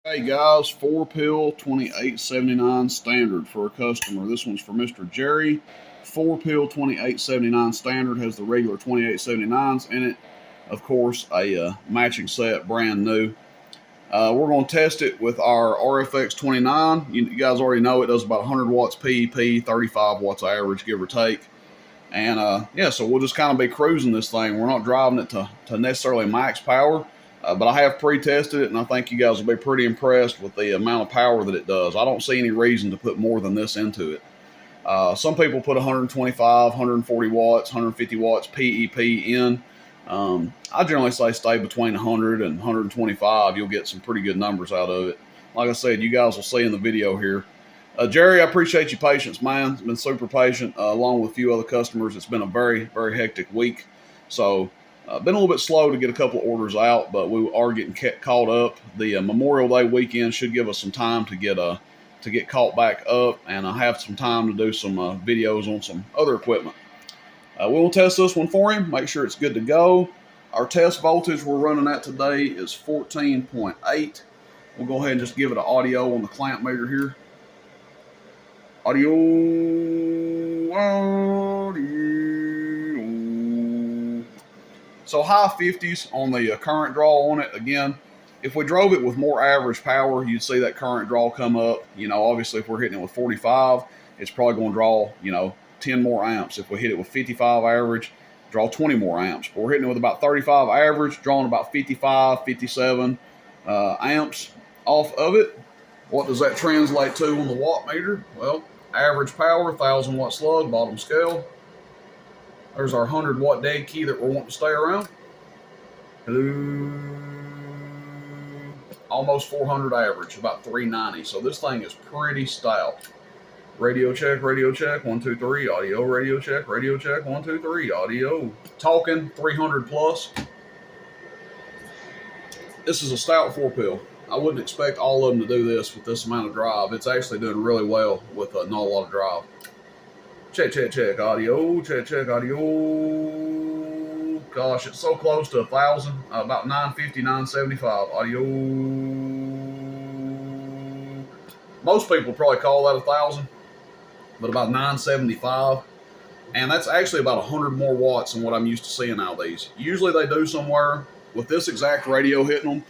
Hey guys, 4-pill 28.79 standard for a customer. This one's for Mr. Jerry. 4-pill 28.79 standard has the regular 28.79s in it. Of course, a matching set, brand new. We're going to test it with our RFX 29. You guys already know it does about 100 watts PEP, 35 watts average, give or take. And yeah, so we'll just kind of be cruising this thing. We're not driving it to necessarily max power. But I have pre-tested it, and I think you guys will be pretty impressed with the amount of power that it does. I don't see any reason to put more than this into it. Some people put 125, 140 watts, 150 watts PEP in. I generally say stay between 100 and 125. You'll get some pretty good numbers out of it. Like I said, you guys will see in the video here. Jerry, I appreciate your patience, man. It's been super patient, along with a few other customers. It's been a very, very hectic week. So been a little bit slow to get a couple of orders out, but we are getting caught up. The Memorial Day weekend should give us some time to get caught back up, and I have some time to do some videos on some other equipment. We will test this one for him, make sure it's good to go. Our test voltage we're running at today is 14.8. We'll go ahead and just give it an audio on the clamp meter here. Audio. So high 50s on the current draw on it. Again, if we drove it with more average power, you'd see that current draw come up. You know, obviously if we're hitting it with 45, it's probably going to draw, 10 more amps. If we hit it with 55 average, draw 20 more amps. But we're hitting it with about 35 average, drawing about 55, 57 amps off of it. What does that translate to on the watt meter? Well, average power, 1,000 watt slug, bottom scale. There's our 100 watt dead key that we're wanting to stay around. Almost 400 average, about 390. So this thing is pretty stout. Radio check, 1, 2, 3, audio, radio check, 1, 2, 3, audio. Talking 300 plus. This is a stout 4-pill. I wouldn't expect all of them to do this with this amount of drive. It's actually doing really well with not a lot of drive. Check, audio, check, audio. Gosh, it's so close to 1,000, about 950, 975, audio. Most people probably call that 1,000, but about 975. And that's actually about 100 more watts than what I'm used to seeing out of these. Usually they do somewhere, with this exact radio hitting them,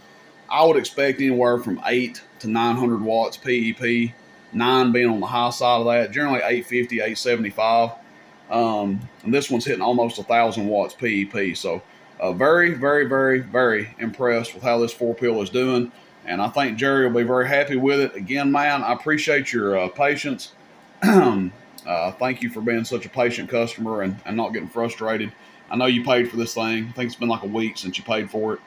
I would expect anywhere from 8 to 900 watts PEP. 9 being on the high side of that, generally 850, 875. And this one's hitting almost 1,000 watts PEP. So very, very, very, very impressed with how this 4-pill is doing. And I think Jerry will be very happy with it. Again, man, I appreciate your patience. Thank you for being such a patient customer and not getting frustrated. I know you paid for this thing. I think it's been like a week since you paid for it.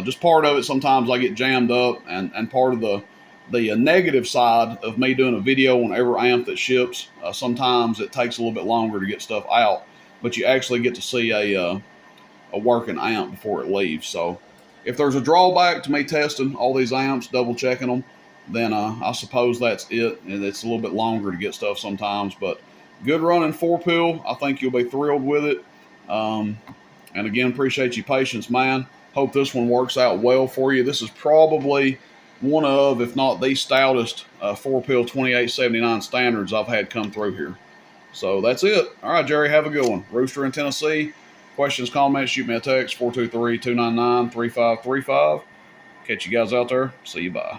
Just part of it, sometimes I get jammed up, and part of the negative side of me doing a video on every amp that ships, sometimes it takes a little bit longer to get stuff out, but you actually get to see a working amp before it leaves. So if there's a drawback to me testing all these amps, double checking them, then I suppose that's it, and it's a little bit longer to get stuff sometimes. But good running 4-pill. I think you'll be thrilled with it. And again, appreciate your patience, man. Hope this one works out well for you. This is probably one of, if not the stoutest 4-pill 28.79 standards I've had come through here. So that's it. All right, Jerry, have a good one. Rooster in Tennessee. Questions, comments, shoot me a text, 423-299-3535. Catch you guys out there. See you, bye.